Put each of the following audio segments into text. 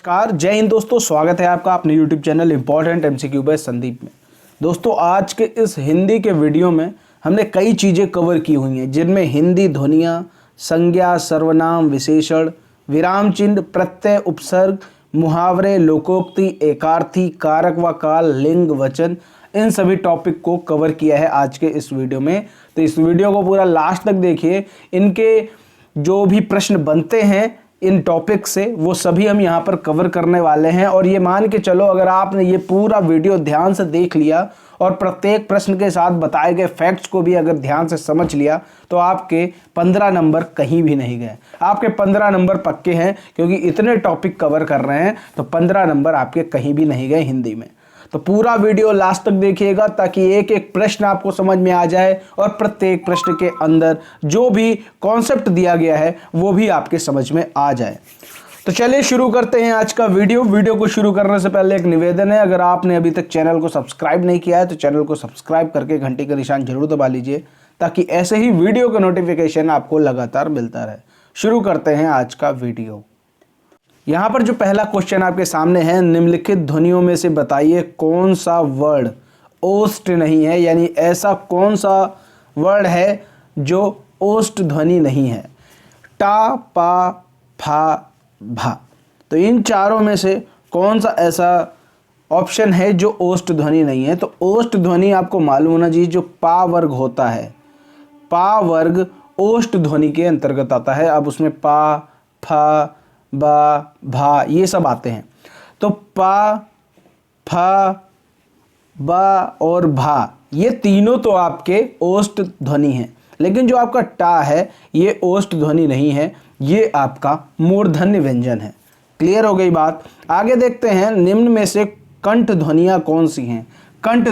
नमस्कार, जय हिंद दोस्तों। स्वागत है आपका अपने YouTube channel important MCQ by Sandeep में। दोस्तों, आज के इस हिंदी के वीडियो में हमने कई चीज़ें कवर की हुई हैं, जिनमें हिंदी ध्वनियाँ, संज्ञा, सर्वनाम, विशेषण, विराम चिन्ह, प्रत्यय, उपसर्ग, मुहावरे, लोकोक्ति, एकार्थी, कारक व काल, लिंग, वचन, इन सभी टॉपिक को कवर किया है आज के इस वीडियो में। तो इस वीडियो को पूरा लास्ट तक देखिए। इनके जो भी प्रश्न बनते हैं इन टॉपिक से वो सभी हम यहाँ पर कवर करने वाले हैं। और ये मान के चलो, अगर आपने ये पूरा वीडियो ध्यान से देख लिया और प्रत्येक प्रश्न के साथ बताए गए फैक्ट्स को भी अगर ध्यान से समझ लिया तो आपके 15 नंबर कहीं भी नहीं गए। आपके 15 नंबर पक्के हैं, क्योंकि इतने टॉपिक कवर कर रहे हैं तो 15 नंबर आपके कहीं भी नहीं गए हिंदी में। तो पूरा वीडियो लास्ट तक देखिएगा ताकि एक एक प्रश्न आपको समझ में आ जाए और प्रत्येक प्रश्न के अंदर जो भी कॉन्सेप्ट दिया गया है वो भी आपके समझ में आ जाए। तो चलिए शुरू करते हैं आज का वीडियो को शुरू करने से पहले एक निवेदन है, अगर आपने अभी तक चैनल को सब्सक्राइब नहीं किया है तो चैनल को सब्सक्राइब करके घंटी का निशान जरूर दबा लीजिए, ताकि ऐसे ही वीडियो का नोटिफिकेशन आपको लगातार मिलता रहे। शुरू करते हैं आज का वीडियो। यहाँ पर जो पहला क्वेश्चन आपके सामने है, निम्नलिखित ध्वनियों में से बताइए कौन सा वर्ड ओष्ठ नहीं है, यानी ऐसा कौन सा वर्ड है जो ओष्ठ ध्वनि नहीं है। टा, पा, फा, भा। तो इन चारों में से कौन सा ऐसा ऑप्शन है जो ओष्ठ ध्वनि नहीं है। तो ओष्ठ ध्वनि आपको मालूम होना चाहिए, जो पा वर्ग होता है, पा वर्ग ओष्ठ ध्वनि के अंतर्गत आता है। अब उसमें पा, फा, बा, भा ये सब आते हैं। तो पा, फा, बा और भा ये तीनों तो आपके ओष्ठ ध्वनि हैं, लेकिन जो आपका टा है ये ओष्ठ ध्वनि नहीं है, ये आपका मूर्धन्य व्यंजन है। क्लियर हो गई बात। आगे देखते हैं, निम्न में से कंठ ध्वनियाँ कौन सी हैं। कंठ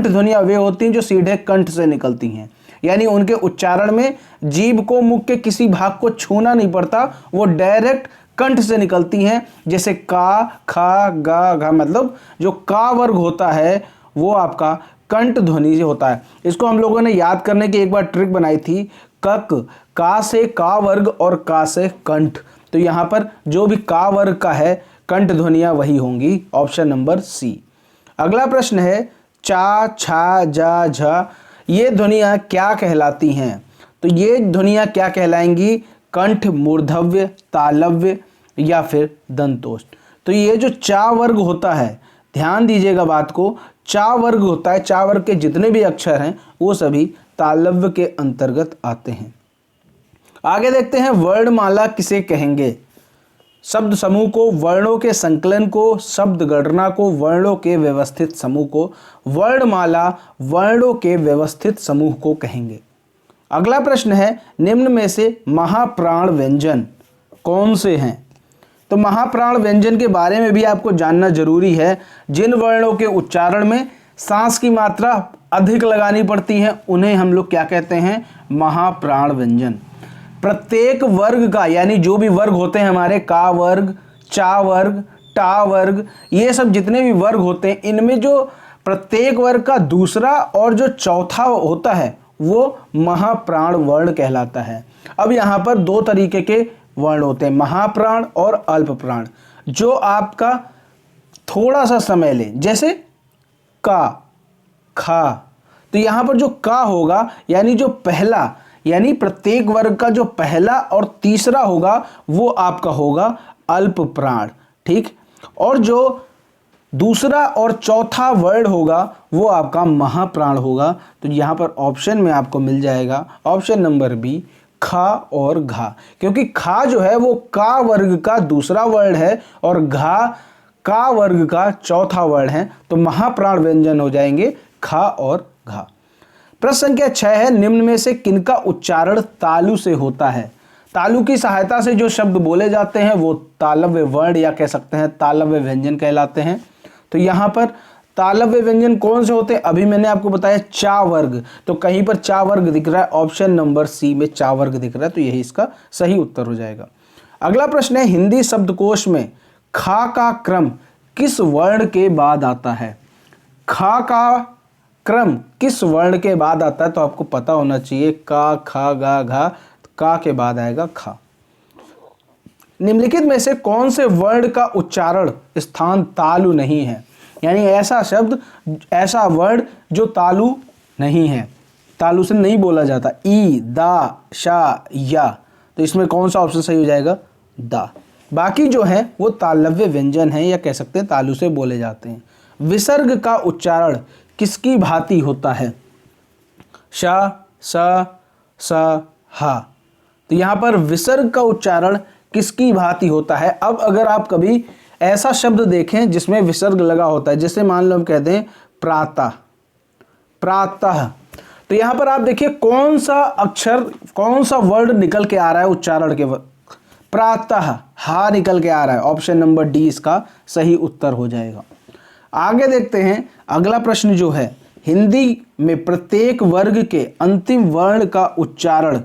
ध्वनियाँ वे होती हैं जो सीधे कंठ से निकलती हैं, यानी उनके उच्चारण में जीभ को मुख के किसी भाग को छूना नहीं पड़ता, वो डायरेक्ट कंठ से निकलती हैं। जैसे का, खा, गा, घा, मतलब जो का वर्ग होता है वो आपका कंठ ध्वनि से होता है। इसको हम लोगों ने याद करने की एक बार ट्रिक बनाई थी, कक, का से का वर्ग और का से कंठ। तो यहाँ पर जो भी का वर्ग का है कंठ ध्वनियाँ वही होंगी, ऑप्शन नंबर सी। अगला प्रश्न है, चा, छा, जा, झा ये ध्वनियाँ क्या कहलाती हैं। तो ये ध्वनियाँ क्या कहलाएंगी, कंठ, मूर्धव्य, तालव्य या फिर दंतोष्ठ। तो ये जो चा वर्ग होता है, ध्यान दीजिएगा बात को, चा वर्ग होता है, चा वर्ग के जितने भी अक्षर हैं वो सभी तालव्य के अंतर्गत आते हैं। आगे देखते हैं, वर्णमाला किसे कहेंगे। शब्द समूह को, वर्णों के संकलन को, शब्द गणना को, वर्णों के व्यवस्थित समूह को। वर्णमाला वर्णों के व्यवस्थित समूह को कहेंगे। अगला प्रश्न है, निम्न में से महाप्राण व्यंजन कौन से हैं। तो महाप्राण व्यंजन के बारे में भी आपको जानना जरूरी है। जिन वर्णों के उच्चारण में सांस की मात्रा अधिक लगानी पड़ती है उन्हें हम लोग क्या कहते हैं, महाप्राण व्यंजन। प्रत्येक वर्ग का, यानी जो भी वर्ग होते हैं हमारे, का वर्ग, चा वर्ग, टा वर्ग, ये सब जितने भी वर्ग होते हैं, इनमें जो प्रत्येक वर्ग का दूसरा और जो चौथा होता है वो महाप्राण वर्ण कहलाता है। अब यहाँ पर दो तरीके के वर्ण होते हैं, महाप्राण और अल्प प्राण। जो आपका थोड़ा सा समय ले, जैसे का, खा, तो यहाँ पर जो का होगा, यानी जो पहला, यानी प्रत्येक वर्ग का जो पहला और तीसरा होगा वो आपका होगा अल्प प्राण, ठीक। और जो दूसरा और चौथा वर्ड होगा वो आपका महाप्राण होगा। तो यहाँ पर ऑप्शन में आपको मिल जाएगा ऑप्शन नंबर बी, खा और घा, क्योंकि खा जो है वो का वर्ग का दूसरा वर्ड है और घा का वर्ग का चौथा वर्ड है। तो महाप्राण व्यंजन हो जाएंगे खा और घा। प्रश्न संख्या 6 है, निम्न में से किनका उच्चारण तालु से होता है। तालु की सहायता से जो शब्द बोले जाते हैं वो तालव्य वर्ण या कह सकते हैं तालव्य व्यंजन कहलाते हैं। तो यहाँ पर तालव्य व्यंजन कौन से होते हैं, अभी मैंने आपको बताया चा वर्ग, तो कहीं पर चा वर्ग दिख रहा है, ऑप्शन नंबर सी में चा वर्ग दिख रहा है, तो यही इसका सही उत्तर हो जाएगा। अगला प्रश्न है, हिंदी शब्दकोश में खा का क्रम किस वर्ण के बाद आता है। खा का क्रम किस वर्ण के बाद आता है, तो आपको पता होना चाहिए, का, खा, गा, घा, का के बाद आएगा खा। निम्नलिखित में से कौन से वर्ण का उच्चारण स्थान तालु नहीं है? यानी ऐसा शब्द, ऐसा वर्ड जो तालु नहीं है, तालु से नहीं बोला जाता। ई, दा, शा, या, तो इसमें कौन सा ऑप्शन सही हो जाएगा? दा। बाकी जो है वो तालव्य व्यंजन है, या कह सकते हैं तालु से बोले जाते हैं। विसर्ग का उच्चारण किसकी भांति होता है? शा, सा, सा, हा। तो यहाँ पर विसर्ग का उच्चारण किसकी भांति होता है? अब अगर आप कभी ऐसा शब्द देखें जिसमें विसर्ग लगा होता है, जैसे मान लो हम कहते हैं प्रातः, प्रातः, तो यहाँ पर आप देखिए कौन सा अक्षर, कौन सा वर्ड निकल के आ रहा है उच्चारण के वक्त? प्रातः, हा निकल के आ रहा है। ऑप्शन नंबर डी इसका सही उत्तर हो जाएगा। आगे देखते हैं अगला प्रश्न जो है, हिंदी में प्रत्येक वर्ग के अंतिम वर्ण का उच्चारण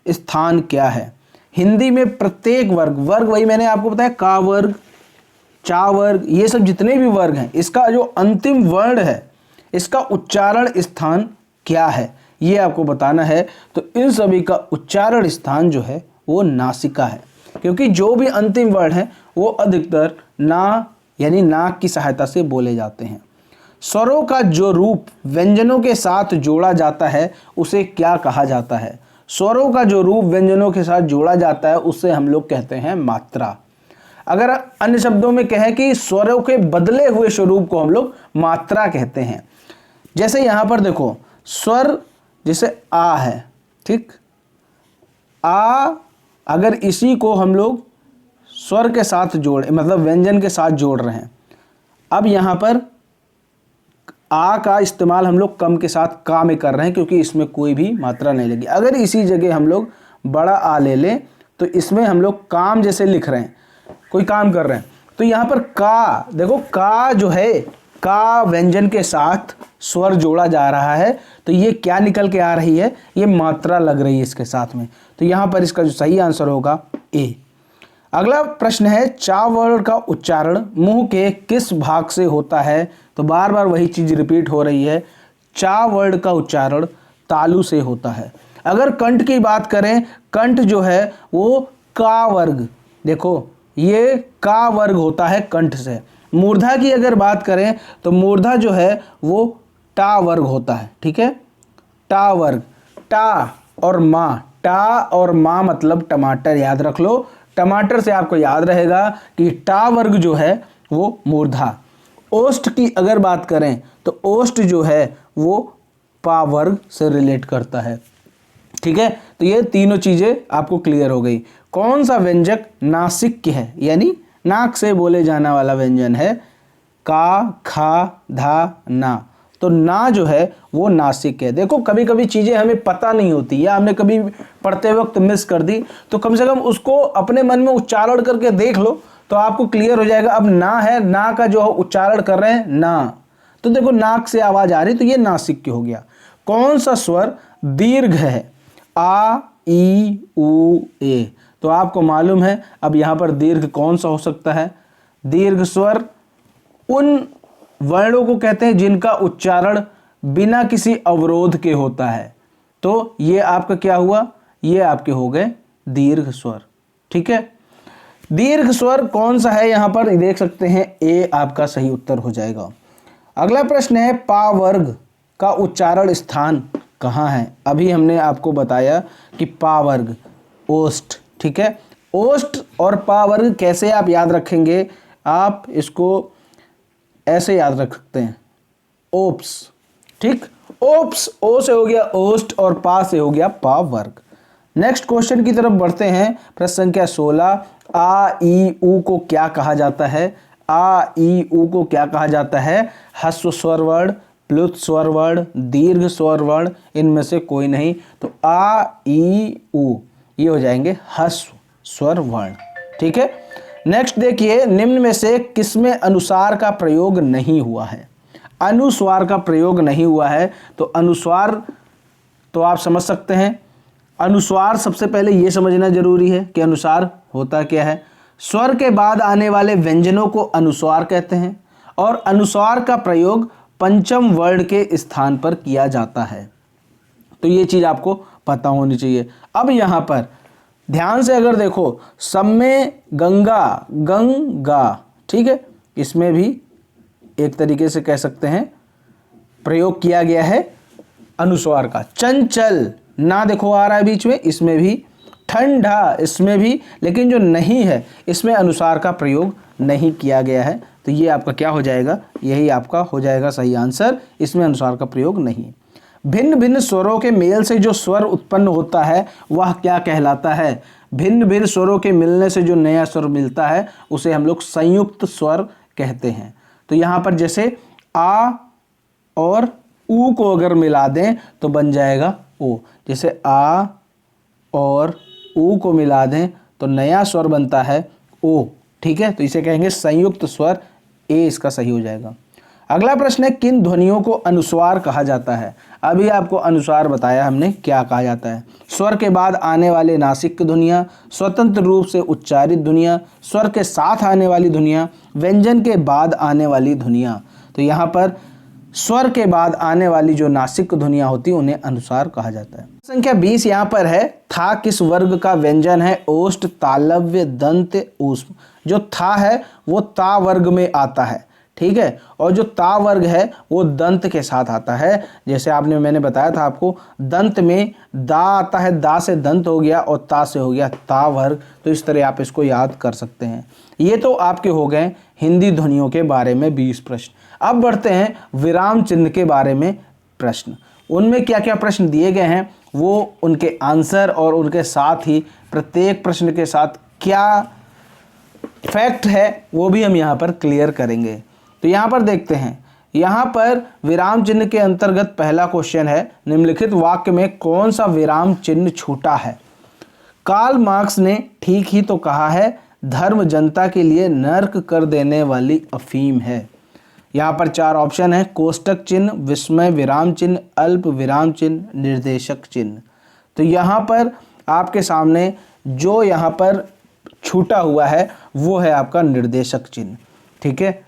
स्थान क्या है? हिंदी में प्रत्येक वर्ग, वर्ग वही मैंने आपको बताया, का वर्ग, चा वर्ग, ये सब जितने भी वर्ग हैं, इसका जो अंतिम वर्ण है इसका उच्चारण स्थान क्या है, ये आपको बताना है। तो इन सभी का उच्चारण स्थान जो है वो नासिका है, क्योंकि जो भी अंतिम वर्ण है वो अधिकतर ना यानी नाक की सहायता से बोले जाते हैं। स्वरों का जो रूप व्यंजनों के साथ जोड़ा जाता है उसे क्या कहा जाता है? स्वरों का जो रूप व्यंजनों के साथ जोड़ा जाता है उसे हम लोग कहते हैं मात्रा। अगर अन्य शब्दों में कहें कि स्वरों के बदले हुए स्वरूप को हम लोग मात्रा कहते हैं। जैसे यहाँ पर देखो, स्वर जैसे आ है, ठीक, आ, अगर इसी को हम लोग स्वर के साथ जोड़, मतलब व्यंजन के साथ जोड़ रहे हैं, अब यहाँ पर आ का इस्तेमाल हम लोग कम के साथ का में कर रहे हैं, क्योंकि इसमें कोई भी मात्रा नहीं लगी। अगर इसी जगह हम लोग बड़ा आ ले लें तो इसमें हम लोग काम जैसे लिख रहे हैं, कोई काम कर रहे हैं, तो यहाँ पर का, देखो का जो है, का व्यंजन के साथ स्वर जोड़ा जा रहा है, तो ये क्या निकल के आ रही है? ये मात्रा लग रही है इसके साथ में। तो यहाँ पर इसका जो सही आंसर होगा ए। अगला प्रश्न है, चा वर्ण का उच्चारण मुंह के किस भाग से होता है? तो बार बार वही चीज रिपीट हो रही है, चा वर्ण का उच्चारण तालु से होता है। अगर कंठ की बात करें, कंठ जो है वो का वर्ग, देखो ये का वर्ग होता है कंठ से। मूर्धा की अगर बात करें तो मूर्धा जो है वो टा वर्ग होता है, ठीक है, टा वर्ग। टा और माँ, टा और माँ मतलब टमाटर, याद रख लो। टमाटर से आपको याद रहेगा कि टा वर्ग जो है वो मूर्धा। ओष्ठ की अगर बात करें तो ओष्ठ जो है वो पा वर्ग से रिलेट करता है, ठीक है। तो ये तीनों चीजें आपको क्लियर हो गई। कौन सा व्यंजक नासिक है, यानी नाक से बोले जाने वाला व्यंजन है? का, खा, धा, ना। तो ना जो है वो नासिक है। देखो कभी कभी चीज़ें हमें पता नहीं होती या हमने कभी पढ़ते वक्त मिस कर दी, तो कम से कम उसको अपने मन में उच्चारण करके देख लो तो आपको क्लियर हो जाएगा। अब ना है, ना का जो उच्चारण कर रहे हैं ना, तो देखो नाक से आवाज़ आ रही, तो ये नासिक हो गया। कौन सा स्वर दीर्घ है? आ, ई, उ, ए। तो आपको मालूम है अब यहाँ पर दीर्घ कौन सा हो सकता है? दीर्घ स्वर उन वर्णों को कहते हैं जिनका उच्चारण बिना किसी अवरोध के होता है। तो ये आपका क्या हुआ? ये आपके हो गए दीर्घ स्वर, ठीक है। दीर्घ स्वर कौन सा है यहाँ पर देख सकते हैं, ए आपका सही उत्तर हो जाएगा। अगला प्रश्न है, पा वर्ग का उच्चारण स्थान कहाँ है? अभी हमने आपको बताया कि पा वर्ग ओष्ठ, ठीक है। ओष्ठ और पा वर्ग कैसे आप याद रखेंगे? आप इसको ऐसे याद रख सकते हैं, ओप्स, ठीक। ओप्स, ओ से हो गया ओष्ठ और पा से हो गया पा वर्ग। नेक्स्ट क्वेश्चन की तरफ बढ़ते हैं। प्रश्न संख्या 16, आ, ई, उ को क्या कहा जाता है? आ, ई, उ को क्या कहा जाता है? ह्रस्व स्वर वर्ण, प्लुत स्वर वर्ण, दीर्घ स्वर वर्ण, इनमें से कोई नहीं। तो आ, ई, उ ये हो जाएंगे ह्रस्व स्वर वर्ण, ठीक है। नेक्स्ट देखिए, निम्न में से किसमें अनुस्वार का प्रयोग नहीं हुआ है? अनुस्वार का प्रयोग नहीं हुआ है, तो अनुस्वार तो आप समझ सकते हैं। अनुस्वार सबसे पहले ये समझना जरूरी है कि अनुस्वार होता क्या है। स्वर के बाद आने वाले व्यंजनों को अनुस्वार कहते हैं और अनुस्वार का प्रयोग पंचम वर्ण के स्थान पर किया जाता है। तो ये चीज़ आपको पता होनी चाहिए। अब यहाँ पर ध्यान से अगर देखो, सब में गंगा, गंगा, ठीक है, इसमें भी एक तरीके से कह सकते हैं प्रयोग किया गया है अनुस्वार का। चंचल ना देखो आ रहा है बीच में, इसमें भी। ठंडा, इसमें भी, लेकिन जो नहीं है इसमें अनुस्वार का प्रयोग नहीं किया गया है। तो ये आपका क्या हो जाएगा, यही आपका हो जाएगा सही आंसर, इसमें अनुस्वार का प्रयोग नहीं। भिन्न भिन्न स्वरों के मेल से जो स्वर उत्पन्न होता है वह क्या कहलाता है? भिन्न भिन्न स्वरों के मिलने से जो नया स्वर मिलता है उसे हम लोग संयुक्त स्वर कहते हैं। तो यहाँ पर जैसे आ और ऊ को अगर मिला दें तो बन जाएगा ओ। जैसे आ और ऊ को मिला दें तो नया स्वर बनता है ओ, ठीक है। तो इसे कहेंगे संयुक्त स्वर, ए इसका सही हो जाएगा। अगला प्रश्न है, किन ध्वनियों को अनुस्वार कहा जाता है? अभी आपको अनुस्वार बताया हमने क्या कहा जाता है। स्वर के बाद आने वाले नासिक ध्वनियाँ, स्वतंत्र रूप से उच्चारित ध्वनियाँ, स्वर के साथ आने वाली ध्वनियाँ, व्यंजन के बाद आने वाली ध्वनियाँ। तो यहाँ पर स्वर के बाद आने वाली जो नासिक ध्वनियाँ होती हैं उन्हें अनुस्वार कहा जाता है। संख्या 20 यहाँ पर है, था किस वर्ग का व्यंजन है? ओष्ठ, तालव्य, दंत, ऊष्म। जो था है वो ता वर्ग में आता है, ठीक है, और जो ता वर्ग है वो दंत के साथ आता है। जैसे मैंने बताया था आपको, दंत में दा आता है, दा से दंत हो गया और ता से हो गया ता वर्ग। तो इस तरह आप इसको याद कर सकते हैं। ये तो आपके हो गए हिंदी ध्वनियों के बारे में 20 प्रश्न। अब बढ़ते हैं विराम चिन्ह के बारे में प्रश्न। उनमें क्या क्या प्रश्न दिए गए हैं वो उनके आंसर और उनके साथ ही प्रत्येक प्रश्न के साथ क्या फैक्ट है वो भी हम यहाँ पर क्लियर करेंगे। तो यहाँ पर देखते हैं, यहाँ पर विराम चिन्ह के अंतर्गत पहला क्वेश्चन है, निम्नलिखित वाक्य में कौन सा विराम चिन्ह छूटा है? कार्ल मार्क्स ने ठीक ही तो कहा है, धर्म जनता के लिए नर्क कर देने वाली अफीम है। यहाँ पर 4 ऑप्शन है, कोष्टक चिन्ह, विस्मय विराम चिन्ह, अल्प विराम चिन्ह, निर्देशक चिन्ह। तो यहाँ पर आपके सामने जो यहाँ पर छूटा हुआ है वो है आपका निर्देशक चिन्ह, ठीक है।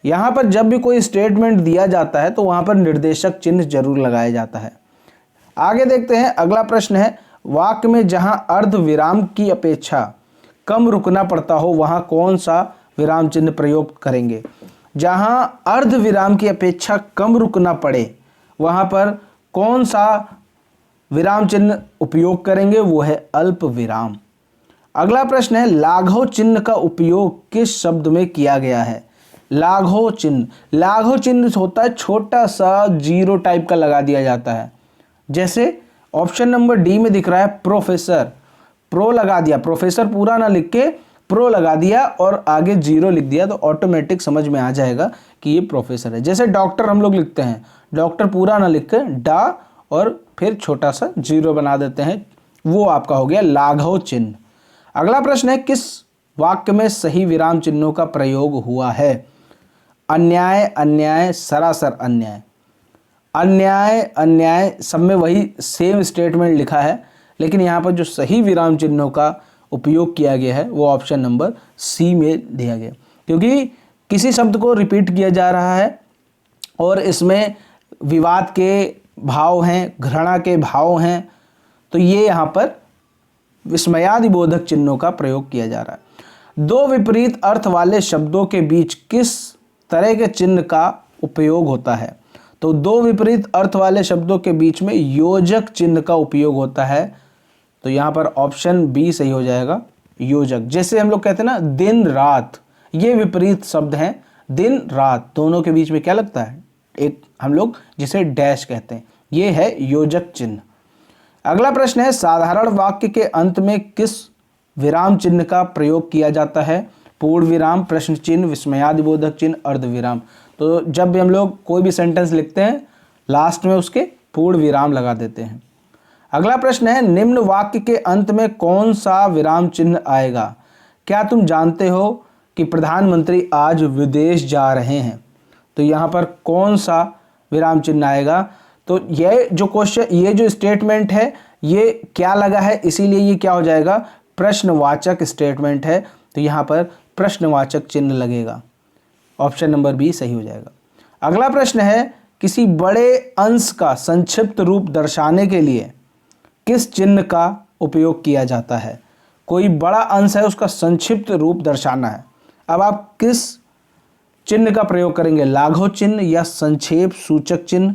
यहाँ पर जब भी कोई स्टेटमेंट दिया जाता है तो वहाँ पर निर्देशक चिन्ह जरूर लगाया जाता है। आगे देखते हैं, अगला प्रश्न है, वाक्य में जहाँ अर्ध विराम की अपेक्षा कम रुकना पड़ता हो वहाँ कौन सा विराम चिन्ह प्रयोग करेंगे? जहाँ अर्ध विराम की अपेक्षा कम रुकना पड़े वहाँ पर कौन सा विराम चिन्ह उपयोग करेंगे? वो है अल्प विराम। अगला प्रश्न है, लाघव चिन्ह का उपयोग किस शब्द में किया गया है? लाघव चिन्ह, लाघव चिन्ह होता है छोटा सा जीरो टाइप का लगा दिया जाता है। जैसे ऑप्शन नंबर डी में दिख रहा है प्रोफेसर, प्रो लगा दिया, प्रोफेसर पूरा ना लिख के प्रो लगा दिया और आगे जीरो लिख दिया तो ऑटोमेटिक समझ में आ जाएगा कि ये प्रोफेसर है। जैसे डॉक्टर हम लोग लिखते हैं, डॉक्टर पूरा ना लिख के डा और फिर छोटा सा जीरो बना देते हैं, वो आपका हो गया लाघव चिन्ह। अगला प्रश्न है, किस वाक्य में सही विराम चिन्हों का प्रयोग हुआ है? अन्याय, अन्याय, सरासर अन्याय। अन्याय अन्याय सब में वही सेम स्टेटमेंट लिखा है, लेकिन यहाँ पर जो सही विराम चिन्हों का उपयोग किया गया है वो ऑप्शन नंबर सी में दिया गया, क्योंकि किसी शब्द को रिपीट किया जा रहा है और इसमें विवाद के भाव हैं, घृणा के भाव हैं, तो ये यहाँ पर विस्मयादि बोधक चिन्हों का प्रयोग किया जा रहा है। दो विपरीत अर्थ वाले शब्दों के बीच किस तरह के चिन्ह का उपयोग होता है? तो दो विपरीत अर्थ वाले शब्दों के बीच में योजक चिन्ह का उपयोग होता है। तो यहाँ पर ऑप्शन बी सही हो जाएगा, योजक। जैसे हम लोग कहते हैं ना दिन रात, ये विपरीत शब्द हैं, दिन रात दोनों के बीच में क्या लगता है? एक हम लोग जिसे डैश कहते हैं, ये है योजक चिन्ह। अगला प्रश्न है, साधारण वाक्य के अंत में किस विराम चिन्ह का प्रयोग किया जाता है? पूर्ण विराम, प्रश्न चिन्ह, विस्मयादिबोधक चिन्ह, अर्ध विराम। तो जब भी हम लोग कोई भी सेंटेंस लिखते हैं लास्ट में उसके पूर्ण विराम लगा देते हैं। अगला प्रश्न है, निम्न वाक्य के अंत में कौन सा विराम चिन्ह आएगा? क्या तुम जानते हो कि प्रधानमंत्री आज विदेश जा रहे हैं? तो यहाँ पर कौन सा विराम चिन्ह आएगा? तो ये जो क्वेश्चन, ये जो स्टेटमेंट है ये क्या लगा है, इसीलिए ये क्या हो जाएगा? प्रश्नवाचक स्टेटमेंट है, तो यहाँ पर प्रश्नवाचक चिन्ह लगेगा। ऑप्शन नंबर बी सही हो जाएगा। अगला प्रश्न है, किसी बड़े अंश का संक्षिप्त रूप दर्शाने के लिए किस चिन्ह का उपयोग किया जाता है? कोई बड़ा अंश है उसका संक्षिप्त रूप दर्शाना है। अब आप किस चिन्ह का प्रयोग करेंगे, लाघव चिन्ह या संक्षेप सूचक चिन्ह,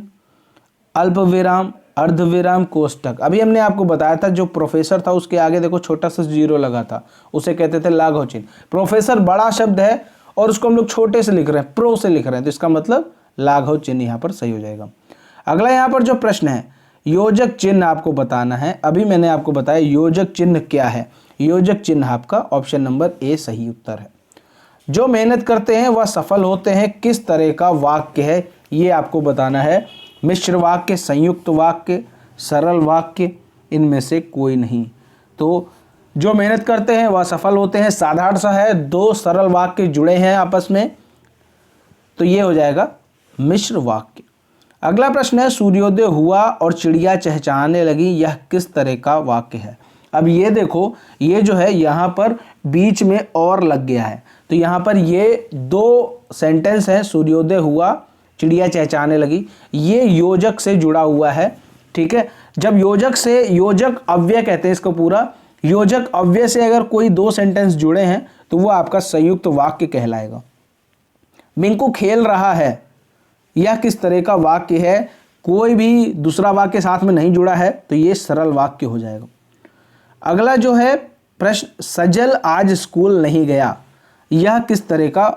अल्प विराम, अर्धविराम, कोष्टक। अभी हमने आपको बताया था जो प्रोफेसर था उसके आगे देखो छोटा सा जीरो लगा था, उसे कहते थे लाघव चिन्ह। प्रोफेसर बड़ा शब्द है और उसको हम लोग छोटे से लिख रहे हैं, प्रो से लिख रहे हैं, तो इसका मतलब लाघव चिन्ह यहाँ पर सही हो जाएगा। अगला यहाँ पर जो प्रश्न है, योजक चिन्ह आपको बताना है। अभी मैंने आपको बताया योजक चिन्ह क्या है। योजक चिन्ह आपका ऑप्शन नंबर ए सही उत्तर है। जो मेहनत करते हैं वह सफल होते हैं, किस तरह का वाक्य है ये आपको बताना है। मिश्र वाक्य, संयुक्त वाक्य, सरल वाक्य, इनमें से कोई नहीं। तो जो मेहनत करते हैं वह सफल होते हैं, साधारण सा है, दो सरल वाक्य जुड़े हैं आपस में, तो ये हो जाएगा मिश्र वाक्य। अगला प्रश्न है, सूर्योदय हुआ और चिड़िया चहचहाने लगी, यह किस तरह का वाक्य है। अब ये देखो, ये जो है यहाँ पर बीच में और लग गया है, तो यहाँ पर ये दो सेंटेंस है, सूर्योदय हुआ चिड़िया चहचहाने लगी, ये योजक से जुड़ा हुआ है। ठीक है, जब योजक से, योजक अव्यय कहते हैं इसको पूरा, योजक अव्यय से अगर कोई दो सेंटेंस जुड़े हैं तो वो आपका संयुक्त वाक्य कहलाएगा। मिंकू खेल रहा है, यह किस तरह का वाक्य है, कोई भी दूसरा वाक्य साथ में नहीं जुड़ा है, तो ये सरल वाक्य हो जाएगा। अगला जो है प्रश्न, सजल आज स्कूल नहीं गया, यह किस तरह का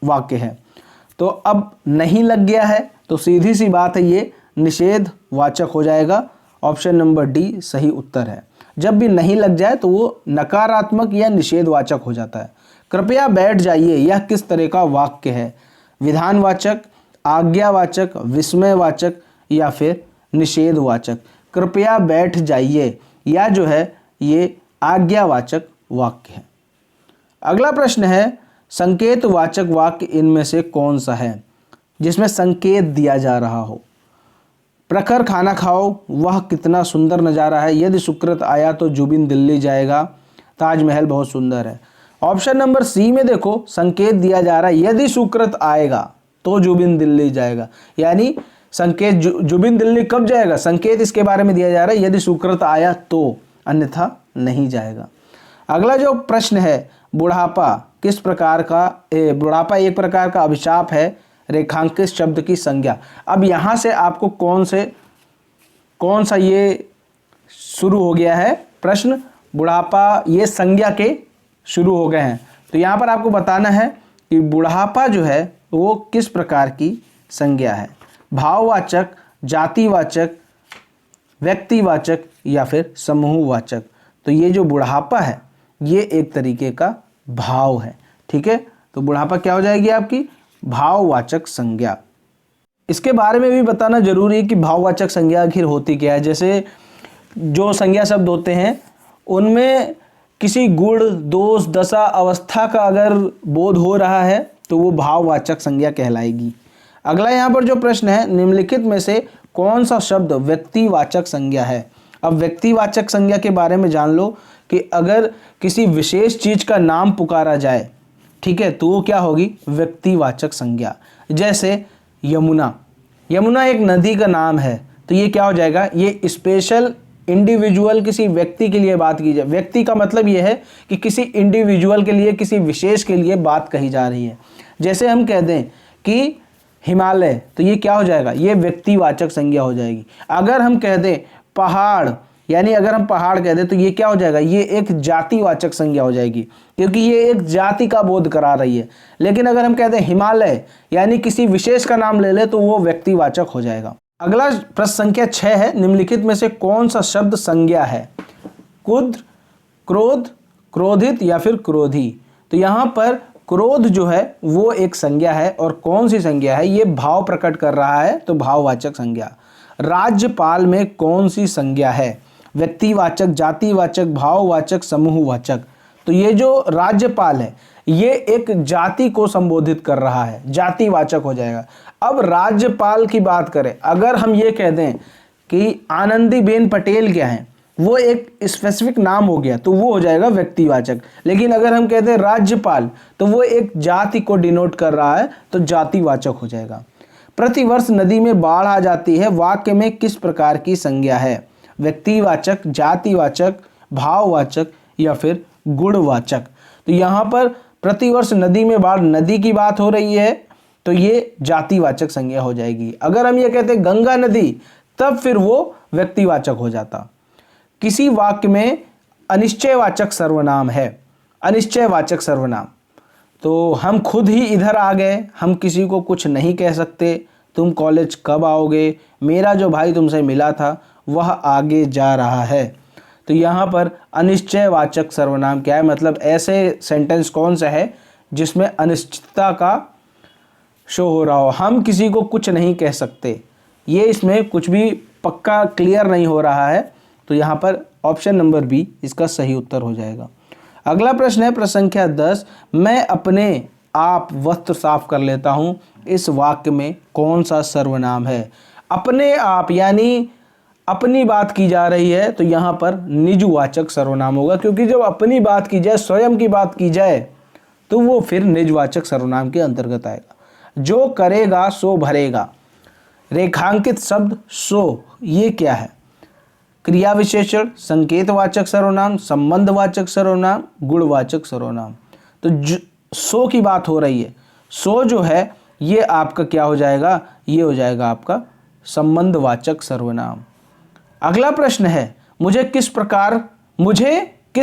वाक्य है। तो अब नहीं लग गया है, तो सीधी सी बात है ये निषेध वाचक हो जाएगा। ऑप्शन नंबर डी सही उत्तर है। जब भी नहीं लग जाए तो वो नकारात्मक या निषेधवाचक हो जाता है। कृपया बैठ जाइए, यह किस तरह का वाक्य है। विधानवाचक, आज्ञावाचक, विस्मयवाचक या फिर निषेधवाचक। कृपया बैठ जाइए या जो है ये आज्ञावाचक वाक्य है। अगला प्रश्न है, संकेतवाचक वाक्य इनमें से कौन सा है जिसमें संकेत दिया जा रहा हो। प्रखर खाना खाओ, वह कितना सुंदर नज़ारा है, यदि सुकृत आया तो जुबिन दिल्ली जाएगा, ताजमहल बहुत सुंदर है। ऑप्शन नंबर सी में देखो संकेत दिया जा रहा है, यदि सुकृत आएगा तो जुबिन दिल्ली जाएगा, यानी संकेत जुबिन दिल्ली कब जाएगा, संकेत इसके बारे में दिया जा रहा है यदि सुकृत आया तो, अन्यथा नहीं जाएगा। अगला जो प्रश्न है, बुढ़ापा किस प्रकार का, बुढ़ापा एक प्रकार का अभिशाप है, रेखांकित शब्द की संज्ञा। अब यहाँ से आपको कौन सा ये शुरू हो गया है प्रश्न, बुढ़ापा ये संज्ञा के शुरू हो गए हैं, तो यहाँ पर आपको बताना है कि बुढ़ापा जो है वो किस प्रकार की संज्ञा है। भाववाचक, जातिवाचक, व्यक्तिवाचक या फिर समूहवाचक। तो ये जो बुढ़ापा है ये एक तरीके का भाव है। ठीक है, तो बुढ़ापा क्या हो जाएगी आपकी, भाववाचक संज्ञा। इसके बारे में भी बताना जरूरी है कि भाववाचक संज्ञा आखिर होती क्या है। जैसे जो संज्ञा शब्द होते हैं उनमें किसी गुण, दोष, दशा, अवस्था का अगर बोध हो रहा है तो वो भाववाचक संज्ञा कहलाएगी। अगला यहाँ पर जो प्रश्न है, निम्नलिखित में से कौन सा शब्द व्यक्तिवाचक संज्ञा है। अब व्यक्तिवाचक संज्ञा के बारे में जान लो कि अगर किसी विशेष चीज का नाम पुकारा जाए, ठीक है, तो वो क्या होगी, व्यक्तिवाचक संज्ञा। जैसे यमुना, यमुना एक नदी का नाम है, तो ये क्या हो जाएगा, ये स्पेशल इंडिविजुअल किसी व्यक्ति के लिए बात की जाए। व्यक्ति का मतलब ये है कि किसी इंडिविजुअल के लिए, किसी विशेष के लिए बात कही जा रही है। जैसे हम कह दें कि हिमालय, तो ये क्या हो जाएगा, ये व्यक्तिवाचक संज्ञा हो जाएगी। अगर हम कह दें पहाड़, यानी अगर हम पहाड़ कह दें तो ये क्या हो जाएगा, ये एक जातिवाचक संज्ञा हो जाएगी, क्योंकि ये एक जाति का बोध करा रही है। लेकिन अगर हम कह दें हिमालय, यानी किसी विशेष का नाम ले ले, तो वो व्यक्तिवाचक हो जाएगा। अगला प्रश्न संख्या 6 है, निम्नलिखित में से कौन सा शब्द संज्ञा है। क्रुद्ध, क्रोध, क्रोधित या फिर क्रोधी। तो यहाँ पर क्रोध जो है वो एक संज्ञा है, और कौन सी संज्ञा है, ये भाव प्रकट कर रहा है, तो भाववाचक संज्ञा। राज्यपाल में कौन सी संज्ञा है, व्यक्तिवाचक, जातिवाचक, भाववाचक, समूहवाचक। तो ये जो राज्यपाल है ये एक जाति को संबोधित कर रहा है, जातिवाचक हो जाएगा। अब राज्यपाल की बात करें, अगर हम ये कह दें कि आनंदीबेन पटेल क्या है, वो एक स्पेसिफिक नाम हो गया, तो वो हो जाएगा व्यक्तिवाचक। लेकिन अगर हम कहते हैं राज्यपाल, तो वो एक जाति को डिनोट कर रहा है, तो जातिवाचक हो जाएगा। प्रतिवर्ष नदी में बाढ़ आ जाती है, वाक्य में किस प्रकार की संज्ञा है, व्यक्तिवाचक, जातिवाचक, भाववाचक या फिर गुणवाचक। तो यहाँ पर प्रतिवर्ष नदी में बाढ़, नदी की बात हो रही है तो ये जातिवाचक संज्ञा हो जाएगी। अगर हम ये कहते गंगा नदी तब फिर वो व्यक्तिवाचक हो जाता। किसी वाक्य में अनिश्चयवाचक सर्वनाम है, अनिश्चयवाचक सर्वनाम, तो हम खुद ही इधर आ गए, हम किसी को कुछ नहीं कह सकते, तुम कॉलेज कब आओगे, मेरा जो भाई तुमसे मिला था वह आगे जा रहा है। तो यहाँ पर अनिश्चयवाचक सर्वनाम क्या है, मतलब ऐसे सेंटेंस कौन सा है जिसमें अनिश्चितता का शो हो रहा हो। हम किसी को कुछ नहीं कह सकते, ये इसमें कुछ भी पक्का क्लियर नहीं हो रहा है, तो यहाँ पर ऑप्शन नंबर बी इसका सही उत्तर हो जाएगा। अगला प्रश्न है प्रश्न संख्या 10, मैं अपने आप वस्त्र साफ कर लेता हूँ, इस वाक्य में कौन सा सर्वनाम है। अपने आप यानी अपनी बात की जा रही है तो यहाँ पर निजवाचक सर्वनाम होगा, क्योंकि जब अपनी बात की जाए, स्वयं की बात की जाए तो वो फिर निजवाचक सर्वनाम के अंतर्गत आएगा। जो करेगा सो भरेगा, रेखांकित शब्द सो, ये क्या है, क्रिया विशेषण, संकेतवाचक सर्वनाम, संबंधवाचक सर्वनाम, गुणवाचक सर्वनाम। तो सो की बात हो रही है, सो जो है ये आपका क्या हो जाएगा, ये हो जाएगा आपका संबंधवाचक सर्वनाम। अगला प्रश्न है मुझे किस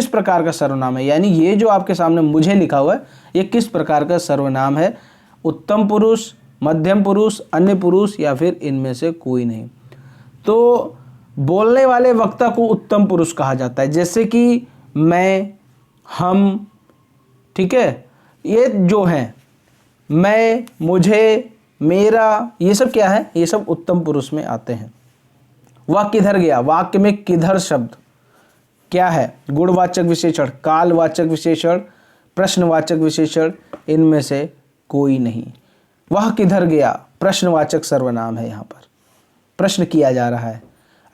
प्रकार का सर्वनाम है, यानी ये जो आपके सामने मुझे लिखा हुआ है ये किस प्रकार का सर्वनाम है, उत्तम पुरुष, मध्यम पुरुष, अन्य पुरुष या फिर इनमें से कोई नहीं। तो बोलने वाले वक्ता को उत्तम पुरुष कहा जाता है, जैसे कि मैं, हम, ठीक है, ये जो हैं मैं, मुझे, मेरा, ये सब क्या है, ये सब उत्तम पुरुष में आते हैं। वह किधर गया, वाक्य में किधर शब्द क्या है, गुणवाचक विशेषण, कालवाचक विशेषण, प्रश्नवाचक विशेषण, इनमें से कोई नहीं। वह किधर गया प्रश्नवाचक सर्वनाम है, यहाँ पर प्रश्न किया जा रहा है।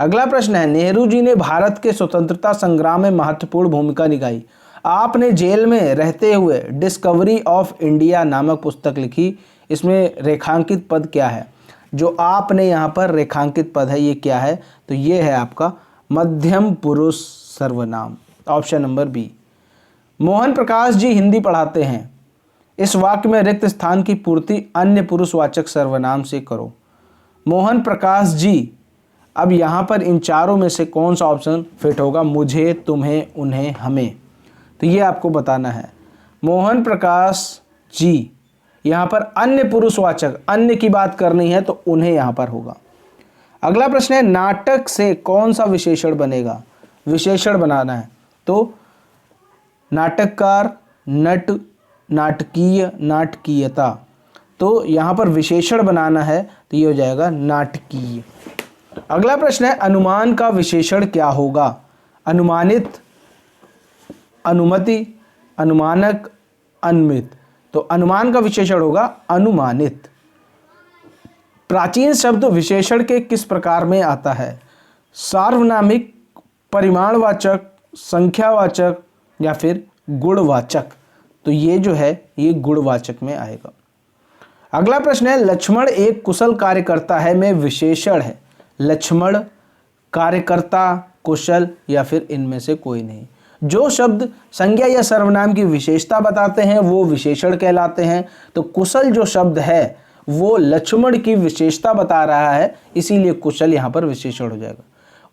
अगला प्रश्न है नेहरू जी ने भारत के स्वतंत्रता संग्राम में महत्वपूर्ण भूमिका निभाई, आपने जेल में रहते हुए डिस्कवरी ऑफ इंडिया नामक पुस्तक लिखी, इसमें रेखांकित पद क्या है, जो आपने यहाँ पर रेखांकित पद है ये क्या है, तो ये है आपका मध्यम पुरुष सर्वनाम, option number B. Mohan Prakash ji Hindi पढ़ाते हैं, इस वाक्य में रिक्त स्थान की पूर्ति अन्य पुरुषवाचक सर्वनाम से करो। मोहन प्रकाश जी, अब यहाँ पर इन चारों में से कौन सा ऑप्शन फिट होगा, मुझे, तुम्हें, उन्हें, हमें, तो ये आपको बताना है। मोहन प्रकाश जी, यहाँ पर अन्य पुरुषवाचक, अन्य की बात करनी है तो उन्हें यहाँ पर होगा। अगला प्रश्न है नाटक से कौन सा विशेषण बनेगा, विशेषण बनाना है, तो नाटककार, नट, नाटकीय, नाटकीयता, तो यहाँ पर विशेषण बनाना है तो ये हो जाएगा नाटकीय। अगला प्रश्न है अनुमान का विशेषण क्या होगा, अनुमानित, अनुमति, अनुमानक, अन्वित, तो अनुमान का विशेषण होगा अनुमानित। प्राचीन शब्द विशेषण के किस प्रकार में आता है, सार्वनामिक, परिमाणवाचक, संख्यावाचक या फिर गुणवाचक, तो ये जो है ये गुणवाचक में आएगा। अगला प्रश्न है लक्ष्मण एक कुशल कार्यकर्ता है में विशेषण है, लक्ष्मण, कार्यकर्ता, कुशल या फिर इनमें से कोई नहीं। जो शब्द संज्ञा या सर्वनाम की विशेषता बताते हैं वो विशेषण कहलाते हैं, तो कुशल जो शब्द है वो लक्ष्मण की विशेषता बता रहा है, इसीलिए कुशल यहाँ पर विशेषण हो जाएगा।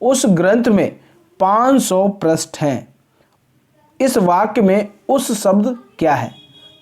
उस ग्रंथ में 500 पृष्ठ हैं, इस वाक्य में उस शब्द क्या है,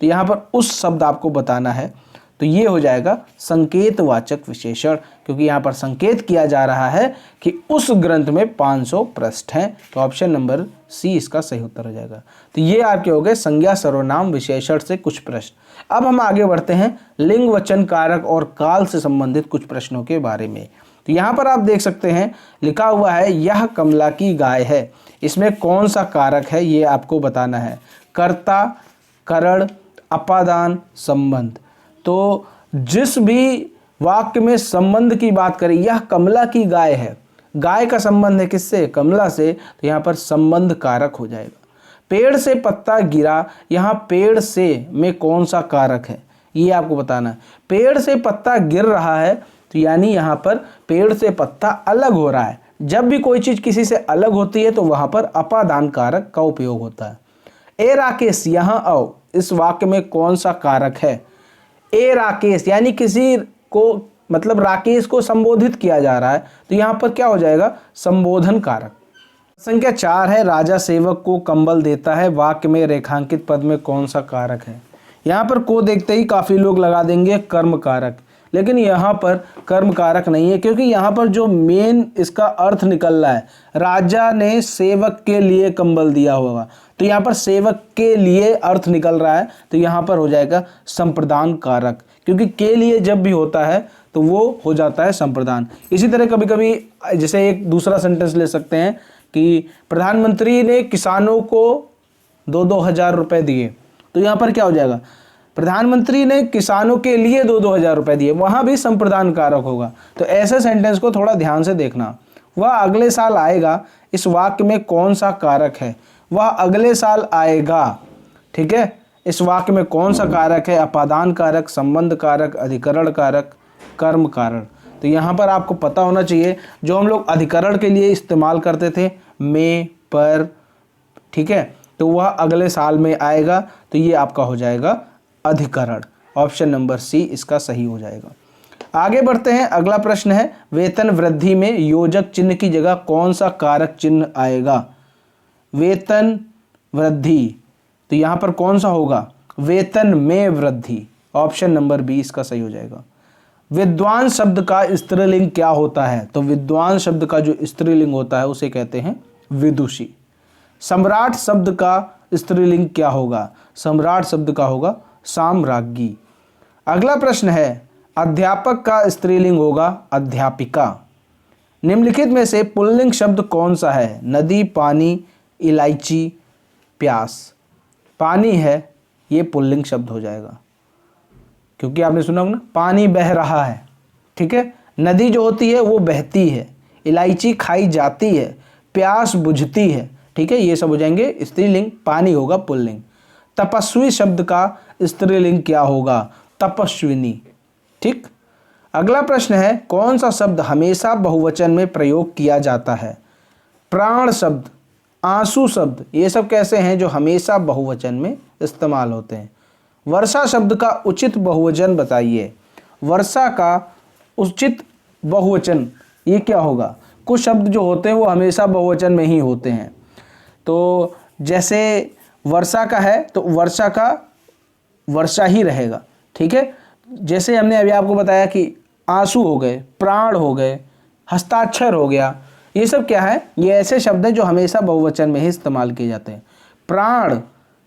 तो यहाँ पर उस शब्द आपको बताना है, तो ये हो जाएगा संकेतवाचक विशेषण, क्योंकि यहाँ पर संकेत किया जा रहा है कि उस ग्रंथ में 500 पृष्ठ हैं, तो ऑप्शन नंबर सी इसका सही उत्तर हो जाएगा। तो ये आपके हो गए संज्ञा, सर्वनाम, विशेषण से कुछ प्रश्न। अब हम आगे बढ़ते हैं लिंग, वचन, कारक और काल से संबंधित कुछ प्रश्नों के बारे में। तो यहाँ पर आप देख सकते हैं लिखा हुआ है यह कमला की गाय है, इसमें कौन सा कारक है ये आपको बताना है, कर्ता, करण, अपादान, संबंध। तो जिस भी वाक्य में संबंध की बात करें, यह कमला की गाय है, गाय का संबंध है किससे, कमला से, तो यहाँ पर संबंध कारक हो जाएगा। पेड़ से पत्ता गिरा, यहाँ पेड़ से में कौन सा कारक है ये आपको बताना है। पेड़ से पत्ता गिर रहा है तो यानी यहाँ पर पेड़ से पत्ता अलग हो रहा है, जब भी कोई चीज़ किसी से अलग होती है तो वहाँ पर अपादान कारक का उपयोग होता है। ए राकेश यहाँ आओ, इस वाक्य में कौन सा कारक है? ए राकेश यानी किसी को, मतलब राकेश को संबोधित किया जा रहा है, तो यहाँ पर क्या हो जाएगा? संबोधन कारक। संख्या 4 है, राजा सेवक को कंबल देता है, वाक्य में रेखांकित पद में कौन सा कारक है? यहाँ पर को देखते ही काफ़ी लोग लगा देंगे कर्म कारक, लेकिन यहाँ पर कर्म कारक नहीं है, क्योंकि यहाँ पर जो मेन इसका अर्थ निकल रहा है, राजा ने सेवक के लिए कंबल दिया होगा, तो यहाँ पर सेवक के लिए अर्थ निकल रहा है, तो यहाँ पर हो जाएगा संप्रदान कारक, क्योंकि के लिए जब भी होता है तो वो हो जाता है संप्रदान। इसी तरह कभी कभी जैसे एक दूसरा सेंटेंस ले सकते हैं कि प्रधानमंत्री ने किसानों को 2-2 हज़ार रुपये दिए, तो यहाँ पर क्या हो जाएगा? प्रधानमंत्री ने किसानों के लिए 2-2 हज़ार रुपये दिए, वहाँ भी संप्रदान कारक होगा। तो ऐसे सेंटेंस को थोड़ा ध्यान से देखना। वह अगले साल आएगा, इस वाक्य में कौन सा कारक है? वह अगले साल आएगा, ठीक है, इस वाक्य में कौन सा कारक है? अपादान कारक, संबंध कारक, अधिकरण कारक, कर्म कारक। तो यहाँ पर आपको पता होना चाहिए, जो हम लोग अधिकरण के लिए इस्तेमाल करते थे में, पर, ठीक है, तो वह अगले साल में आएगा, तो ये आपका हो जाएगा अधिकरण। ऑप्शन नंबर सी इसका सही हो जाएगा। आगे बढ़ते हैं, अगला प्रश्न है, वेतन वृद्धि में योजक चिन्ह की जगह कौन सा कारक चिन्ह आएगा? वेतन वृद्धि, तो यहाँ पर कौन सा होगा? वेतन में वृद्धि। ऑप्शन नंबर बी इसका सही हो जाएगा। विद्वान शब्द का स्त्रीलिंग क्या होता है? तो विद्वान शब्द का जो स्त्रीलिंग होता है उसे कहते हैं विदुषी। सम्राट शब्द का स्त्रीलिंग क्या होगा? सम्राट शब्द का होगा साम्राज्ञी। अगला प्रश्न है, अध्यापक का स्त्रीलिंग होगा अध्यापिका। निम्नलिखित में से पुल्लिंग शब्द कौन सा है? नदी, पानी, इलायची, प्यास। पानी है, ये पुल्लिंग शब्द हो जाएगा, क्योंकि आपने सुना होगा ना, पानी बह रहा है, ठीक है। नदी जो होती है वो बहती है, इलायची खाई जाती है, प्यास बुझती है, ठीक है, ये सब हो जाएंगे स्त्रीलिंग, पानी होगा पुल्लिंग। तपस्वी शब्द का स्त्रीलिंग क्या होगा? तपस्विनी, ठीक। अगला प्रश्न है, कौन सा शब्द हमेशा बहुवचन में प्रयोग किया जाता है? प्राण शब्द, आंसू शब्द, ये सब कैसे हैं जो हमेशा बहुवचन में इस्तेमाल होते हैं? वर्षा शब्द का उचित बहुवचन बताइए। वर्षा का उचित बहुवचन ये क्या होगा? कुछ शब्द जो होते हैं वो हमेशा बहुवचन में ही होते हैं, तो जैसे वर्षा का है तो वर्षा का वर्षा ही रहेगा, ठीक है। जैसे हमने अभी आपको बताया कि आंसू हो गए, प्राण हो गए, हस्ताक्षर हो गया, ये सब क्या है? ये ऐसे शब्द हैं जो हमेशा बहुवचन में ही इस्तेमाल किए जाते हैं। प्राण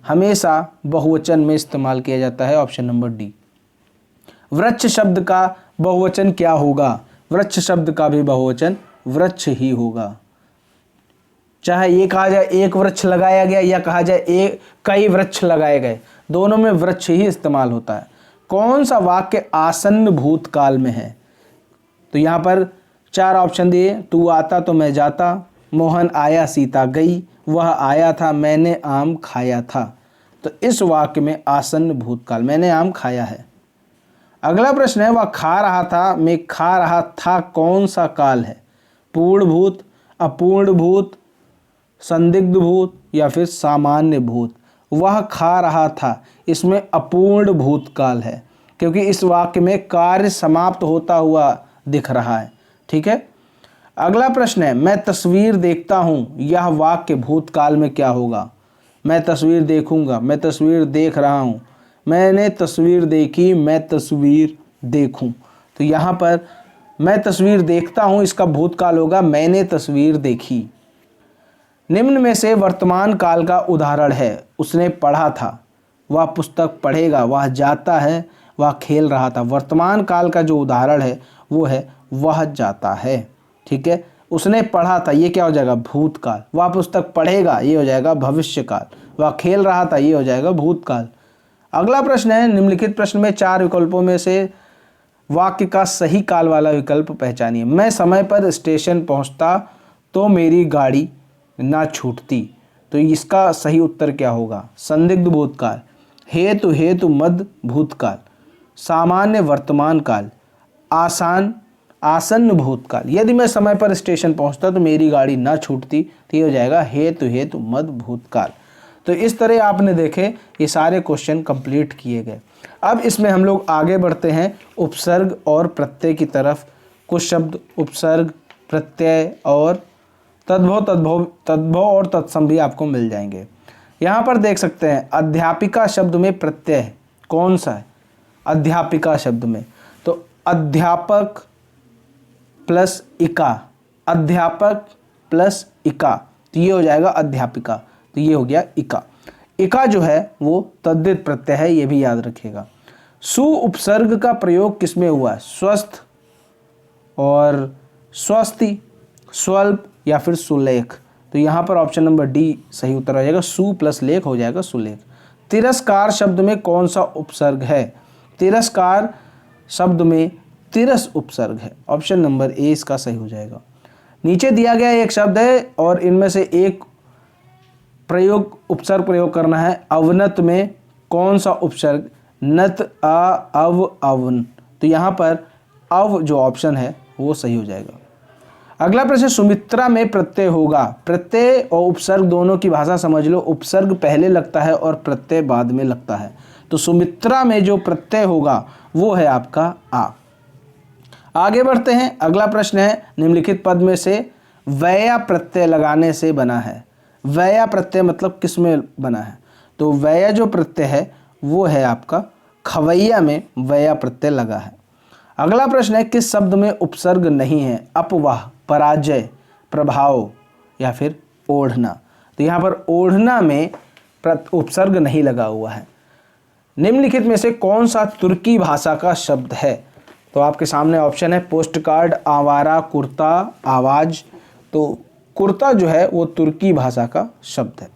हमेशा बहुवचन में इस्तेमाल किया जाता है, ऑप्शन नंबर डी। वृक्ष शब्द का बहुवचन क्या होगा? वृक्ष शब्द का भी बहुवचन वृक्ष ही होगा। चाहे ये कहा जाए एक वृक्ष लगाया गया या कहा जाए कई वृक्ष लगाए गए, दोनों में वृक्ष ही इस्तेमाल होता है। कौन सा वाक्य आसन्न भूतकाल में है? तो यहाँ पर 4 ऑप्शन दिए, तू आता तो मैं जाता, मोहन आया सीता गई, वह आया था मैंने आम खाया था। तो इस वाक्य में आसन्न भूतकाल, मैंने आम खाया है। अगला प्रश्न है, वह खा रहा था मैं खा रहा था कौन सा काल है? पूर्ण भूत, अपूर्ण भूत, संदिग्ध भूत या फिर सामान्य भूत? वह खा रहा था, इसमें अपूर्ण भूतकाल है, क्योंकि इस वाक्य में कार्य समाप्त होता हुआ दिख रहा है, ठीक है। अगला प्रश्न है, मैं तस्वीर देखता हूँ, यह वाक्य भूतकाल में क्या होगा? मैं तस्वीर देखूंगा, मैं तस्वीर देख रहा हूँ, मैंने तस्वीर देखी, मैं तस्वीर देखूं। तो यहाँ पर मैं तस्वीर देखता हूँ, इसका भूतकाल होगा मैंने तस्वीर देखी। निम्न में से वर्तमान काल का उदाहरण है, उसने पढ़ा था, वह पुस्तक पढ़ेगा, वह जाता है, वह खेल रहा था। वर्तमान काल का जो उदाहरण है वो है वह जाता है, ठीक है। उसने पढ़ा था, ये क्या हो जाएगा? भूतकाल। वह पुस्तक पढ़ेगा, ये हो जाएगा भविष्यकाल। वह खेल रहा था, ये हो जाएगा भूतकाल। अगला प्रश्न है, निम्नलिखित प्रश्न में 4 विकल्पों में से वाक्य का सही काल वाला विकल्प पहचानिए। मैं समय पर स्टेशन पहुंचता तो मेरी गाड़ी ना छूटती। तो इसका सही उत्तर क्या होगा? संदिग्ध भूतकाल, हेतु हेतु मध्य भूतकाल, सामान्य वर्तमान काल, आसान आसन्न भूतकाल, यदि मैं समय पर स्टेशन पहुंचता तो मेरी गाड़ी ना छूटती, तो ये हो जाएगा हेतु हेतु मद भूतकाल। तो इस तरह आपने देखे ये सारे क्वेश्चन कंप्लीट किए गए। अब इसमें हम लोग आगे बढ़ते हैं उपसर्ग और प्रत्यय की तरफ। कुछ शब्द उपसर्ग, प्रत्यय और तद्भव और तत्सम भी आपको मिल जाएंगे। यहाँ पर देख सकते हैं अध्यापिका शब्द में प्रत्यय कौन सा है? अध्यापिका शब्द में तो अध्यापक प्लस इका, अध्यापक प्लस इका, तो ये हो जाएगा अध्यापिका, तो ये हो गया इका। इका जो है वो तद्धित प्रत्यय है, ये भी याद रखिएगा। सु उपसर्ग का प्रयोग किसमें हुआ है? स्वस्थ और स्वस्ति, स्वल्प या फिर सुलेख, तो यहाँ पर ऑप्शन नंबर डी सही उत्तर हो जाएगा। सु प्लस लेख हो जाएगा सुलेख। तिरस्कार शब्द में कौन सा उपसर्ग है? तिरस्कार शब्द में तिरस उपसर्ग है, ऑप्शन नंबर ए इसका सही हो जाएगा। नीचे दिया गया एक शब्द है और इनमें से एक प्रयोग उपसर्ग प्रयोग करना है। अवनत में कौन सा उपसर्ग? नत, आ, अव, अवन, तो यहाँ पर अव जो ऑप्शन है वो सही हो जाएगा। अगला प्रश्न, सुमित्रा में प्रत्यय होगा। प्रत्यय और उपसर्ग दोनों की भाषा समझ लो, उपसर्ग पहले लगता है और प्रत्यय बाद में लगता है। तो सुमित्रा में जो प्रत्यय होगा वो है आपका आ। आगे बढ़ते हैं। अगला प्रश्न है, निम्नलिखित पद में से वया प्रत्यय लगाने से बना है। वया प्रत्यय मतलब किस में बना है? तो वया जो प्रत्यय है वो है आपका खवैया में वया प्रत्यय लगा है। अगला प्रश्न है, किस शब्द में उपसर्ग नहीं है? अपवाह, पराजय, प्रभाव या फिर ओढ़ना, तो यहाँ पर ओढ़ना में उपसर्ग नहीं लगा हुआ है। निम्नलिखित में से कौन सा तुर्की भाषा का शब्द है? तो आपके सामने ऑप्शन है पोस्ट कार्ड, आवारा, कुर्ता, आवाज। तो कुर्ता जो है वो तुर्की भाषा का शब्द है।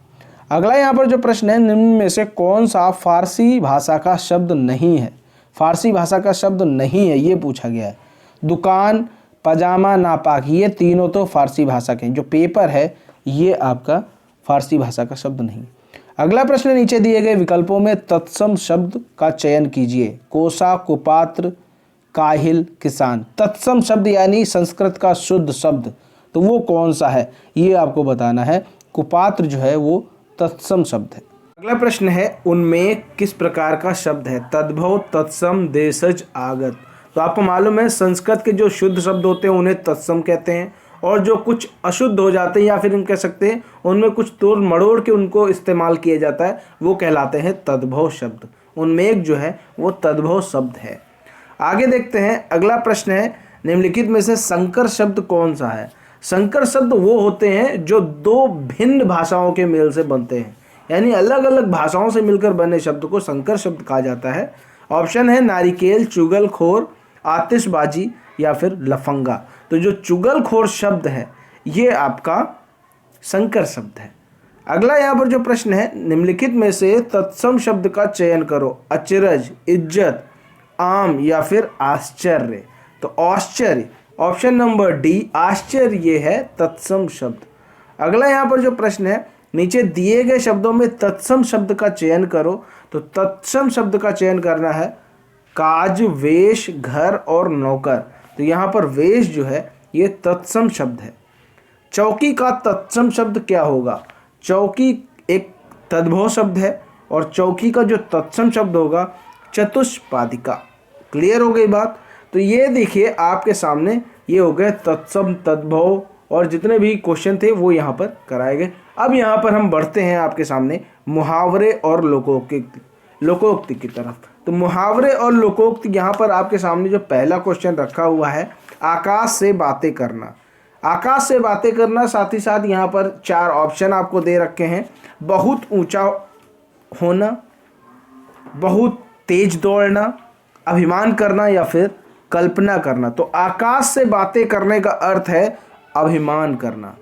अगला यहाँ पर जो प्रश्न है, निम्न में से कौन सा फारसी भाषा का शब्द नहीं है? फारसी भाषा का शब्द नहीं है ये पूछा गया है। दुकान, पजामा, नापाक, ये तीनों तो फारसी भाषा के हैं। जो पेपर है ये आपका फारसी भाषा का शब्द नहीं। अगला प्रश्न, नीचे दिए गए विकल्पों में तत्सम शब्द का चयन कीजिए। कोसा, कुपात्र, काहिल, किसान। तत्सम शब्द यानी संस्कृत का शुद्ध शब्द, तो वो कौन सा है ये आपको बताना है। कुपात्र जो है वो तत्सम शब्द है। अगला प्रश्न है, उनमें किस प्रकार का शब्द है? तद्भव, तत्सम, देशज, आगत। तो आपको मालूम है संस्कृत के जो शुद्ध शब्द होते हैं उन्हें तत्सम कहते हैं, और जो कुछ अशुद्ध हो जाते हैं या फिर हम कह सकते हैं उनमें कुछ तोड़ मड़ोड़ के उनको इस्तेमाल किया जाता है वो कहलाते हैं तद्भव शब्द। उनमें जो है वो तद्भव शब्द है। आगे देखते हैं। अगला प्रश्न है, निम्नलिखित में से संकर शब्द कौन सा है? संकर शब्द वो होते हैं जो दो भिन्न भाषाओं के मेल से बनते हैं, यानी अलग अलग भाषाओं से मिलकर बने शब्द को संकर शब्द कहा जाता है। ऑप्शन है नारिकेल, चुगलखोर, आतिशबाजी या फिर लफंगा। तो जो चुगलखोर शब्द है ये आपका संकर शब्द है। अगला यहाँ पर जो प्रश्न है, निम्नलिखित में से तत्सम शब्द का चयन करो। अचरज, इज्जत, आम या फिर आश्चर्य। तो आश्चर्य, ऑप्शन नंबर डी आश्चर्य ये है तत्सम शब्द। अगला यहाँ पर जो प्रश्न है, नीचे दिए गए शब्दों में तत्सम शब्द का चयन करो। तो तत्सम शब्द का चयन करना है काज, वेश, घर और नौकर। तो यहाँ पर वेश जो है ये तत्सम शब्द है। चौकी का तत्सम शब्द क्या होगा? चौकी एक तद्भव शब्द है और चौकी का जो तत्सम शब्द होगा चतुष्पादिका। क्लियर हो गई बात? तो ये देखिए आपके सामने ये हो गए तत्सम, तद्भव और जितने भी क्वेश्चन थे वो यहाँ पर कराए गए। अब यहाँ पर हम बढ़ते हैं आपके सामने मुहावरे और लोकोक्ति की तरफ। तो मुहावरे और लोकोक्ति, यहाँ पर आपके सामने जो पहला क्वेश्चन रखा हुआ है, आकाश से बातें करना। आकाश से बातें करना, साथ ही साथ यहाँ पर 4 ऑप्शन आपको दे रखे हैं। बहुत ऊंचा होना, बहुत तेज दौड़ना, अभिमान करना या फिर कल्पना करना। तो आकाश से बातें करने का अर्थ है अभिमान करना।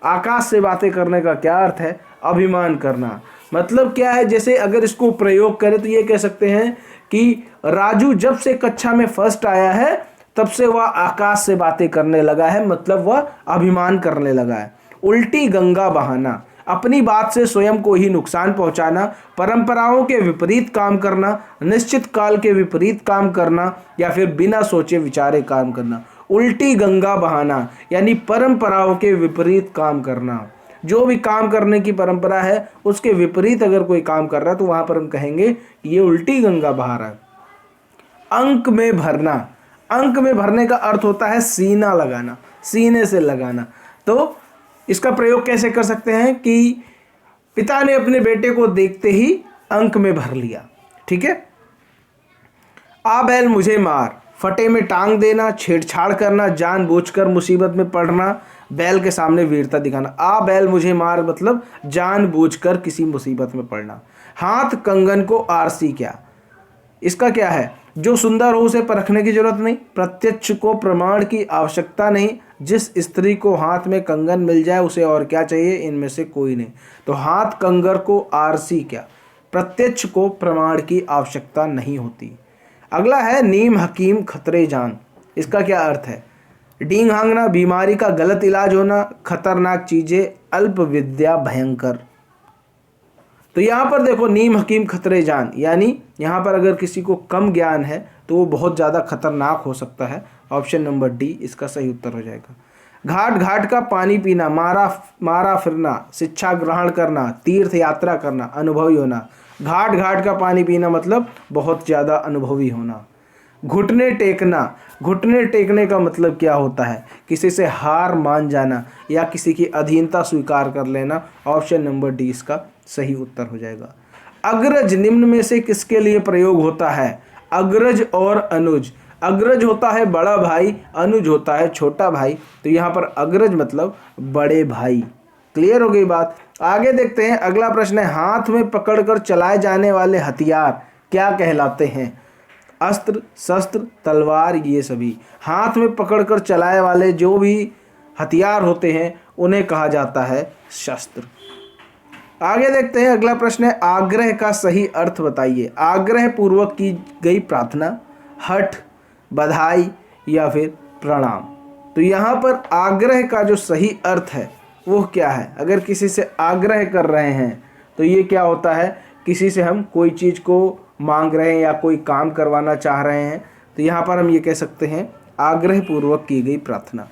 आकाश से बातें करने का क्या अर्थ है? अभिमान करना। मतलब क्या है, जैसे अगर इसको प्रयोग करें तो ये कह सकते हैं कि राजू जब से कक्षा में फर्स्ट आया है तब से वह आकाश से बातें करने लगा है, मतलब वह अभिमान करने लगा है। उल्टी गंगा बहाना, अपनी बात से स्वयं को ही नुकसान पहुंचाना, परंपराओं के विपरीत काम करना, निश्चित काल के विपरीत काम करना या फिर बिना सोचे विचारे काम करना। उल्टी गंगा बहाना, यानी परंपराओं के विपरीत काम करना। जो भी काम करने की परंपरा है उसके विपरीत अगर कोई काम कर रहा है तो वहां पर हम कहेंगे ये उल्टी गंगा बहा रहा है। अंक में भरना, अंक में भरने का अर्थ होता है सीना लगाना, सीने से लगाना। तो इसका प्रयोग कैसे कर सकते हैं कि पिता ने अपने बेटे को देखते ही अंक में भर लिया। ठीक है। आ बैल मुझे मार, फटे में टांग देना, छेड़छाड़ करना, जानबूझकर मुसीबत में पड़ना, बैल के सामने वीरता दिखाना। आ बैल मुझे मार मतलब जानबूझकर किसी मुसीबत में पड़ना। हाथ कंगन को आरसी क्या, इसका क्या है? जो सुंदर हो उसे परखने की जरूरत नहीं, प्रत्यक्ष को प्रमाण की आवश्यकता नहीं, जिस स्त्री को हाथ में कंगन मिल जाए उसे और क्या चाहिए, इनमें से कोई नहीं। तो हाथ कंगर को आरसी क्या, प्रत्यक्ष को प्रमाण की आवश्यकता नहीं होती। अगला है नीम हकीम खतरे जान, इसका क्या अर्थ है? डींग हांगना, बीमारी का गलत इलाज होना, खतरनाक चीजें, अल्प विद्या भयंकर। तो यहाँ पर देखो नीम हकीम खतरे जान, यानी यहाँ पर अगर किसी को कम ज्ञान है तो वो बहुत ज़्यादा खतरनाक हो सकता है। ऑप्शन नंबर डी इसका सही उत्तर हो जाएगा। घाट घाट का पानी पीना, मारा फिरना, शिक्षा ग्रहण करना, तीर्थ यात्रा करना, अनुभवी होना। घाट घाट का पानी पीना मतलब बहुत ज़्यादा अनुभवी होना। घुटने टेकना, घुटने टेकने का मतलब क्या होता है? किसी से हार मान जाना या किसी की अधीनता स्वीकार कर लेना। ऑप्शन नंबर डी इसका सही उत्तर हो जाएगा। अग्रज निम्न में से किसके लिए प्रयोग होता है? अग्रज और अनुज। अग्रज होता है बड़ा भाई, अनुज होता है छोटा भाई। तो यहाँ पर अग्रज मतलब बड़े भाई। क्लियर हो गई बात। आगे देखते हैं, अगला प्रश्न है, हाथ में पकड़कर चलाए जाने वाले हथियार क्या कहलाते हैं? अस्त्र, शस्त्र, तलवार, ये सभी हाथ में पकड़कर चलाए वाले जो भी हथियार होते हैं उन्हें कहा जाता है शस्त्र। आगे देखते हैं, अगला प्रश्न है, आग्रह का सही अर्थ बताइए। आग्रह पूर्वक की गई प्रार्थना, हठ, बधाई या फिर प्रणाम। तो यहाँ पर आग्रह का जो सही अर्थ है वो क्या है? अगर किसी से आग्रह कर रहे हैं तो ये क्या होता है? किसी से हम कोई चीज़ को मांग रहे हैं या कोई काम करवाना चाह रहे हैं, तो यहाँ पर हम ये कह सकते हैं आग्रह पूर्वक की गई प्रार्थना।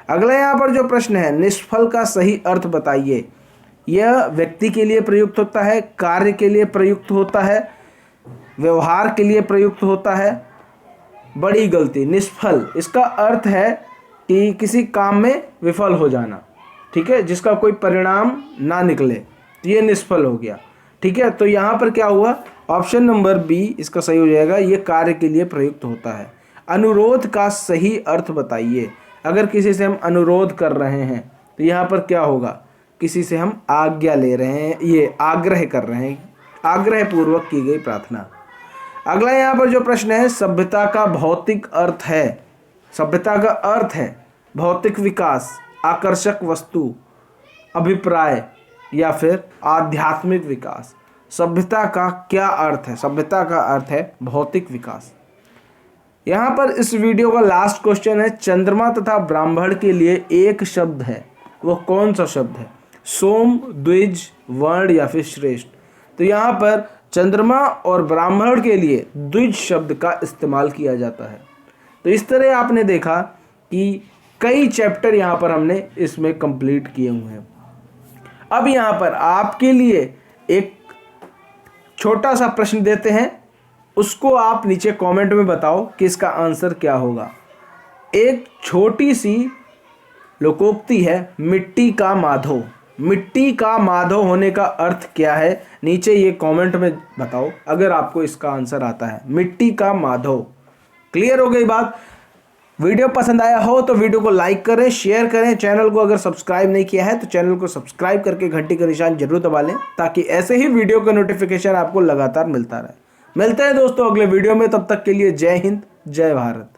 अगला यहाँ पर जो प्रश्न है, निष्फल का सही अर्थ बताइए। यह व्यक्ति के लिए प्रयुक्त होता है, कार्य के लिए प्रयुक्त होता है, व्यवहार के लिए प्रयुक्त होता है। बड़ी गलती, निष्फल इसका अर्थ है कि किसी काम में विफल हो जाना। ठीक है, जिसका कोई परिणाम ना निकले, तो ये निष्फल हो गया। ठीक है, तो यहाँ पर क्या हुआ? ऑप्शन नंबर बी इसका सही हो जाएगा, ये कार्य के लिए प्रयुक्त होता है। अनुरोध का सही अर्थ बताइए। अगर किसी से हम अनुरोध कर रहे हैं तो यहाँ पर क्या होगा? किसी से हम आज्ञा ले रहे हैं, ये आग्रह कर रहे हैं, आग्रह पूर्वक की गई प्रार्थना। अगला यहाँ पर जो प्रश्न है, सभ्यता का भौतिक अर्थ है। सभ्यता का अर्थ है भौतिक विकास, आकर्षक वस्तु, अभिप्राय या फिर आध्यात्मिक विकास। सभ्यता का क्या अर्थ है? सभ्यता का अर्थ है भौतिक विकास। यहाँ पर इस वीडियो का लास्ट क्वेश्चन है, चंद्रमा तथा ब्राह्मण के लिए एक शब्द है, वो कौन सा शब्द है? सोम, द्विज, वर्ण या फिर श्रेष्ठ। तो यहाँ पर चंद्रमा और ब्राह्मण के लिए द्विज शब्द का इस्तेमाल किया जाता है। तो इस तरह आपने देखा कि कई चैप्टर यहाँ पर हमने इसमें कंप्लीट किए हुए हैं। अब यहाँ पर आपके लिए एक छोटा सा प्रश्न देते हैं, उसको आप नीचे कमेंट में बताओ कि इसका आंसर क्या होगा। एक छोटी सी लोकोक्ति है, मिट्टी का माधव। मिट्टी का माधव होने का अर्थ क्या है? नीचे ये कमेंट में बताओ अगर आपको इसका आंसर आता है। मिट्टी का माधव। क्लियर हो गई बात। वीडियो पसंद आया हो तो वीडियो को लाइक करें, शेयर करें। चैनल को अगर सब्सक्राइब नहीं किया है तो चैनल को सब्सक्राइब करके घंटी का निशान जरूर दबा लें, ताकि ऐसे ही वीडियो का नोटिफिकेशन आपको लगातार मिलता रहे। मिलते हैं दोस्तों अगले वीडियो में, तब तक के लिए जय हिंद, जय भारत।